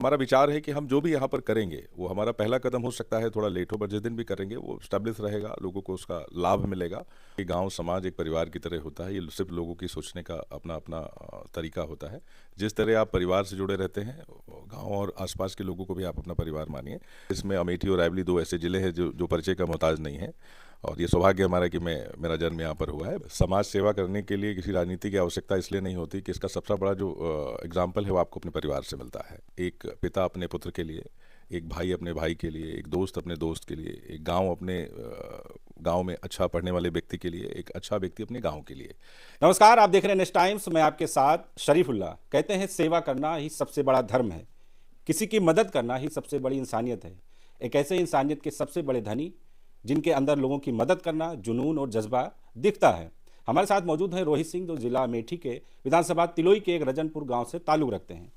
हमारा विचार है कि हम जो भी यहाँ पर करेंगे वो हमारा पहला कदम हो सकता है, थोड़ा लेट हो, पर जिस दिन भी करेंगे वो स्टैब्लिश रहेगा, लोगों को उसका लाभ मिलेगा। कि गांव समाज एक परिवार की तरह होता है, ये सिर्फ लोगों की सोचने का अपना अपना तरीका होता है। जिस तरह आप परिवार से जुड़े रहते हैं, गांव और आसपास के लोगों को भी आप अपना परिवार मानिए। इसमें अमेठी और रायबली दो ऐसे ज़िले हैं जो परिचय का मोहताज नहीं है, और ये सौभाग्य हमारा कि मेरा जन्म यहाँ पर हुआ है। समाज सेवा करने के लिए किसी राजनीति की आवश्यकता इसलिए नहीं होती कि इसका सबसे बड़ा जो एग्जाम्पल है वो आपको अपने परिवार से मिलता है। एक पिता अपने पुत्र के लिए, एक भाई अपने भाई के लिए, एक दोस्त अपने दोस्त के लिए, एक गांव अपने गांव में अच्छा पढ़ने वाले व्यक्ति के लिए, एक अच्छा व्यक्ति अपने गांव के लिए। नमस्कार, आप देख रहे हैं नेक्स्ट टाइम्स। मैं आपके साथ शरीफुल्ला। कहते हैं सेवा करना ही सबसे बड़ा धर्म है, किसी की मदद करना ही सबसे बड़ी इंसानियत है। एक ऐसे इंसानियत के सबसे बड़े धनी जिनके अंदर लोगों की मदद करना जुनून और जज्बा दिखता है। हमारे साथ मौजूद हैं रोहित सिंह, जो जिला अमेठी के विधानसभा तिलोई के एक रजनपुर गांव से ताल्लुक़ रखते हैं।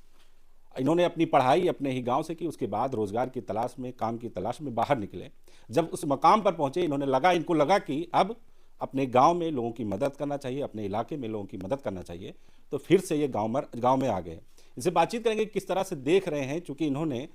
इन्होंने अपनी पढ़ाई अपने ही गांव से की, उसके बाद रोजगार की तलाश में, काम की तलाश में बाहर निकले। जब उस मकाम पर पहुंचे, इनको लगा कि अब अपने गांव में लोगों की मदद करना चाहिए, अपने इलाके में लोगों की मदद करना चाहिए। तो फिर से ये गांव में आ गए। इनसे बातचीत करेंगे किस तरह से देख रहे हैं, चूंकि इन्होंने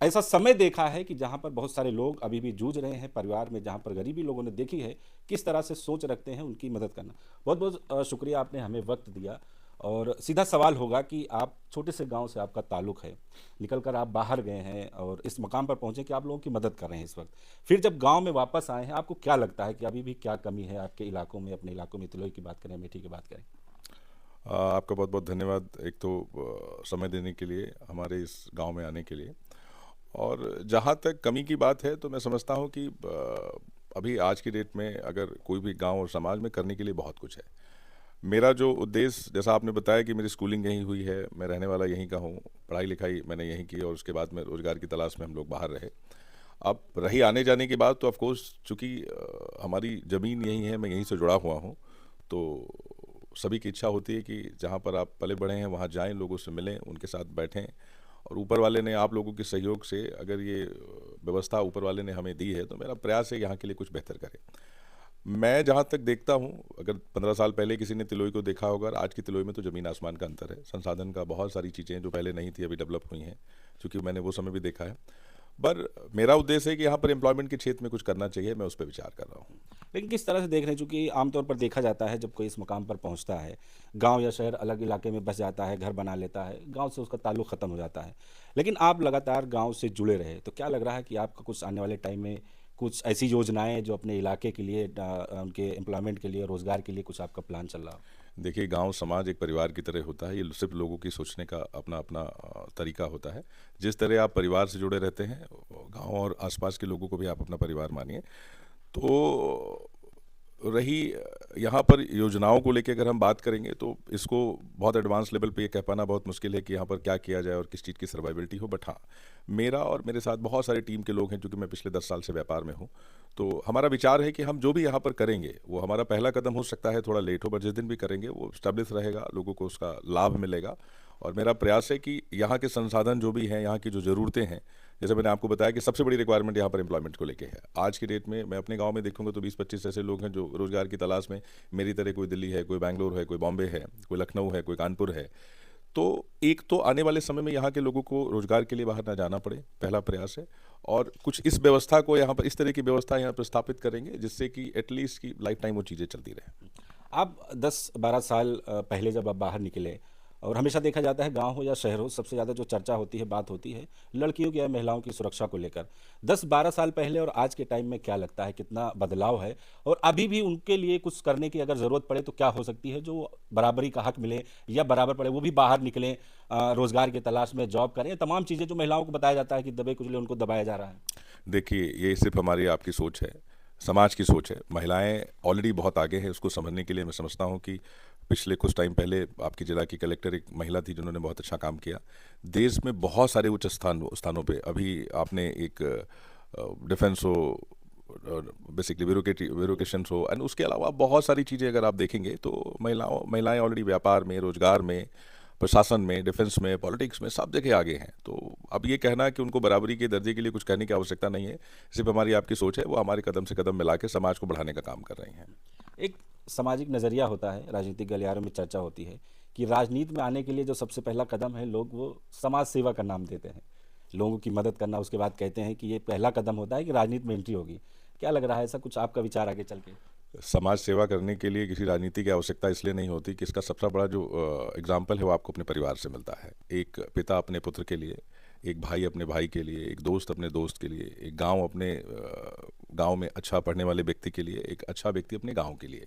ऐसा समय देखा है कि जहां पर बहुत सारे लोग अभी भी जूझ रहे हैं, परिवार में जहां पर गरीबी लोगों ने देखी है, किस तरह से सोच रखते हैं उनकी मदद करना। बहुत बहुत शुक्रिया, आपने हमें वक्त दिया। और सीधा सवाल होगा कि आप छोटे से गांव से आपका ताल्लुक़ है, निकलकर आप बाहर गए हैं और इस मकाम पर पहुंचे कि आप लोगों की मदद कर रहे हैं इस वक्त। फिर जब गांव में वापस आए हैं, आपको क्या लगता है कि अभी भी क्या कमी है आपके इलाकों में, अपने इलाकों में, तिलोई की बात करें, अमेठी की बात करें? आपका बहुत बहुत धन्यवाद, एक तो समय देने के लिए, हमारे इस गांव में आने के लिए। और जहां तक कमी की बात है तो मैं समझता हूं कि अभी आज की डेट में अगर कोई भी गांव और समाज में करने के लिए बहुत कुछ है। मेरा जो उद्देश्य, जैसा आपने बताया कि मेरी स्कूलिंग यहीं हुई है, मैं रहने वाला यहीं का हूँ, पढ़ाई लिखाई मैंने यहीं की, और उसके बाद में रोज़गार की तलाश में हम लोग बाहर रहे। अब रही आने जाने की बात, तो ऑफकोर्स चूँकि हमारी ज़मीन यहीं है, मैं यहीं से जुड़ा हुआ हूँ, तो सभी की इच्छा होती है कि जहाँ पर आप पले बढ़े हैं वहाँ जाएं, लोगों से मिलें, उनके साथ बैठें। और ऊपर वाले ने, आप लोगों के सहयोग से, अगर ये व्यवस्था ऊपर वाले ने हमें दी है, तो मेरा प्रयास है यहाँ के लिए कुछ बेहतर करें। मैं जहाँ तक देखता हूँ, अगर 15 साल पहले किसी ने तिलोई को देखा होगा, आज की तिलोई में तो ज़मीन आसमान का अंतर है। संसाधन का बहुत सारी चीज़ें जो पहले नहीं थी अभी डेवलप हुई हैं, क्योंकि मैंने वो समय भी देखा है। पर मेरा उद्देश्य है कि यहाँ पर एम्प्लॉयमेंट के क्षेत्र में कुछ करना चाहिए, मैं उस पर विचार कर रहा हूँ। लेकिन किस तरह से देख रहे हैं, चूंकि आमतौर पर देखा जाता है जब कोई इस मुकाम पर पहुंचता है, गांव या शहर अलग इलाके में बस जाता है, घर बना लेता है, गांव से उसका ताल्लुक ख़त्म हो जाता है। लेकिन आप लगातार गांव से जुड़े रहे, तो क्या लग रहा है कि आपका कुछ आने वाले टाइम में कुछ ऐसी योजनाएं जो अपने इलाके के लिए, उनके एम्प्लॉयमेंट के लिए, रोज़गार के लिए कुछ आपका प्लान चल रहा हो? देखिए, गांव समाज एक परिवार की तरह होता है, ये सिर्फ लोगों की सोचने का अपना अपना तरीका होता है। जिस तरह आप परिवार से जुड़े रहते हैं, गांव और आसपास के लोगों को भी आप अपना परिवार मानिए। तो रही यहाँ पर योजनाओं को लेकर अगर हम बात करेंगे, तो इसको बहुत एडवांस लेवल पे ये कह पाना बहुत मुश्किल है कि यहाँ पर क्या किया जाए और किस चीज़ की सर्वाइबिलिटी हो। बट हाँ, मेरा और मेरे साथ बहुत सारे टीम के लोग हैं, क्योंकि मैं पिछले 10 साल से व्यापार में हूँ। तो हमारा विचार है कि हम जो भी यहाँ पर करेंगे वो हमारा पहला कदम हो सकता है, थोड़ा लेट हो, बट जिस दिन भी करेंगे वो स्टैब्लिश रहेगा, लोगों को उसका लाभ मिलेगा। और मेरा प्रयास है कि यहाँ के संसाधन जो भी हैं, यहाँ की जो ज़रूरतें हैं, जैसे मैंने आपको बताया कि सबसे बड़ी रिक्वायरमेंट यहाँ पर एम्प्लॉयमेंट को लेके है। आज की डेट में मैं अपने गांव में देखूंगा तो 20-25 ऐसे लोग हैं जो रोज़गार की तलाश में, मेरी तरह कोई दिल्ली है, कोई बैंगलोर है, कोई बॉम्बे है, कोई लखनऊ है, कोई कानपुर है। तो एक तो आने वाले समय में यहाँ के लोगों को रोज़गार के लिए बाहर ना जाना पड़े, पहला प्रयास है। और कुछ इस व्यवस्था को यहाँ पर, इस तरह की व्यवस्था यहाँ पर स्थापित करेंगे जिससे कि एटलीस्ट की लाइफ टाइम वो चीज़ें चलती रहें। आप 10-12 साल पहले जब आप बाहर निकले, और हमेशा देखा जाता है गांव हो या शहर हो, सबसे ज़्यादा जो चर्चा होती है, बात होती है लड़कियों की या महिलाओं की सुरक्षा को लेकर। 10-12 साल पहले और आज के टाइम में क्या लगता है, कितना बदलाव है? और अभी भी उनके लिए कुछ करने की अगर ज़रूरत पड़े तो क्या हो सकती है, जो बराबरी का हक मिले या बराबर पड़े, वो भी बाहर निकलें, रोज़गार की तलाश में जॉब करें, तमाम चीज़ें जो महिलाओं को बताया जाता है कि दबे कुचले उनको दबाया जा रहा है? देखिए, ये सिर्फ हमारी आपकी सोच है, समाज की सोच है। महिलाएं ऑलरेडी बहुत आगे हैं, उसको समझने के लिए मैं समझता हूँ कि पिछले कुछ टाइम पहले आपकी जिला की कलेक्टर एक महिला थी जिन्होंने बहुत अच्छा काम किया। देश में बहुत सारे उच्च स्थानों पे अभी आपने एक डिफेंस हो, बेसिकली ब्यूरोक्रेशन हो, एंड उसके अलावा बहुत सारी चीज़ें अगर आप देखेंगे तो महिलाएं ऑलरेडी व्यापार में, रोजगार में, प्रशासन में, डिफेंस में, पॉलिटिक्स में, सब जगह आगे हैं। तो अब ये कहना कि उनको बराबरी के दर्जे के लिए कुछ करने की आवश्यकता नहीं है, सिर्फ हमारी आपकी सोच है, वो हमारे कदम से कदम मिला के समाज को बढ़ाने का काम कर रही हैं। एक सामाजिक नज़रिया होता है, राजनीतिक गलियारों में चर्चा होती है कि राजनीति में आने के लिए जो सबसे पहला कदम है, लोग वो समाज सेवा का नाम देते हैं, लोगों की मदद करना। उसके बाद कहते हैं कि ये पहला कदम होता है कि राजनीति में एंट्री होगी। क्या लग रहा है, ऐसा कुछ आपका विचार आगे चल के? समाज सेवा करने के लिए किसी राजनीति की आवश्यकता इसलिए नहीं होती कि इसका सबसे बड़ा जो एग्जाम्पल है वो आपको अपने परिवार से मिलता है। एक पिता अपने पुत्र के लिए, एक भाई अपने भाई के लिए, एक दोस्त अपने दोस्त के लिए, एक गांव अपने गांव में अच्छा पढ़ने वाले व्यक्ति के लिए, एक अच्छा व्यक्ति अपने गांव के लिए।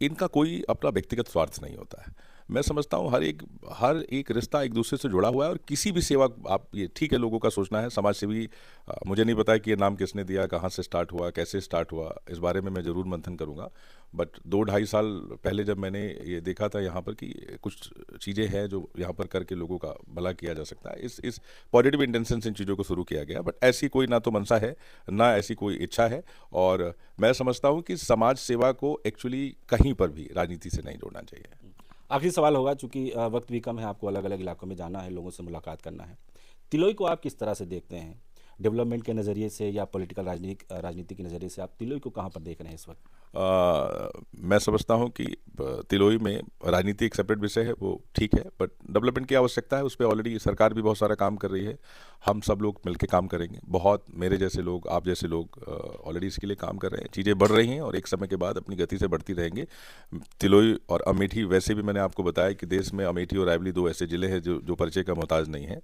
इनका कोई अपना व्यक्तिगत स्वार्थ नहीं होता है। मैं समझता हूँ हर एक रिश्ता एक दूसरे से जुड़ा हुआ है, और किसी भी सेवा आप, ये ठीक है लोगों का सोचना है समाज सेवी। मुझे नहीं पता कि ये नाम किसने दिया, कहाँ से स्टार्ट हुआ, कैसे स्टार्ट हुआ, इस बारे में मैं ज़रूर मंथन करूँगा। बट 2-2.5 साल पहले जब मैंने ये देखा था यहाँ पर कि कुछ चीज़ें हैं जो यहाँ पर करके लोगों का भला किया जा सकता है, इस पॉजिटिव इंटेंशन से इन चीज़ों को शुरू किया गया। बट ऐसी कोई ना तो मंशा है, ना ऐसी कोई इच्छा है। और मैं समझता हूँ कि समाज सेवा को एक्चुअली कहीं पर भी राजनीति से नहीं जोड़ना चाहिए। आखिरी सवाल होगा, चूंकि वक्त भी कम है, आपको अलग अलग इलाकों में जाना है, लोगों से मुलाकात करना है। तिलोई को आप किस तरह से देखते हैं, डेवलपमेंट के नज़रिए से या पॉलिटिकल राजनीति के नज़रिए से? आप तिलोई को कहाँ पर देख रहे हैं इस वक्त? मैं समझता हूँ कि तिलोई में राजनीति एक सेपरेट विषय है, वो ठीक है, बट डेवलपमेंट की आवश्यकता है। उस पर ऑलरेडी सरकार भी बहुत सारा काम कर रही है। हम सब लोग मिलकर काम करेंगे, बहुत मेरे जैसे लोग, आप जैसे लोग ऑलरेडी इसके लिए काम कर रहे हैं। चीज़ें बढ़ रही हैं और एक समय के बाद अपनी गति से बढ़ती रहेंगे। तिलोई और अमेठी, वैसे भी मैंने आपको बताया कि देश में अमेठी और रायबरेली 2 ऐसे ज़िले हैं जो परिचय का मोहताज नहीं है,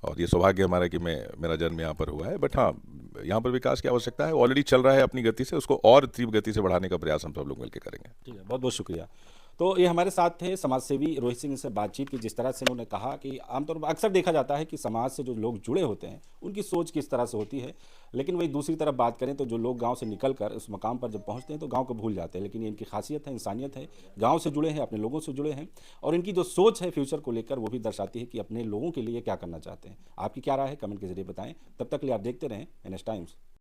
और ये सौभाग्य हमारा कि मेरा जन्म यहाँ पर हुआ है। बट हाँ, यहाँ पर विकास की आवश्यकता है, ऑलरेडी चल रहा है अपनी गति से, उसको और तीव्र गति से बढ़ाने का प्रयास हम सब लोग मिलकर करेंगे। ठीक है, बहुत बहुत शुक्रिया। तो ये हमारे साथ थे समाज सेवी रोहित सिंह से बातचीत की। जिस तरह से उन्होंने कहा कि आमतौर पर अक्सर देखा जाता है कि समाज से जो लोग जुड़े होते हैं उनकी सोच किस तरह से होती है, लेकिन वही दूसरी तरफ बात करें तो जो लोग गांव से निकल कर उस मकाम पर जब पहुंचते हैं तो गांव को भूल जाते हैं। लेकिन ये इनकी खासियत है, इंसानियत है, गाँव से जुड़े हैं, अपने लोगों से जुड़े हैं, और इनकी जो सोच है फ्यूचर को लेकर वो भी दर्शाती है कि अपने लोगों के लिए क्या करना चाहते हैं। आपकी क्या राय है, कमेंट के जरिए बताएं। तब तक के लिए आप देखते रहें NS टाइम्स।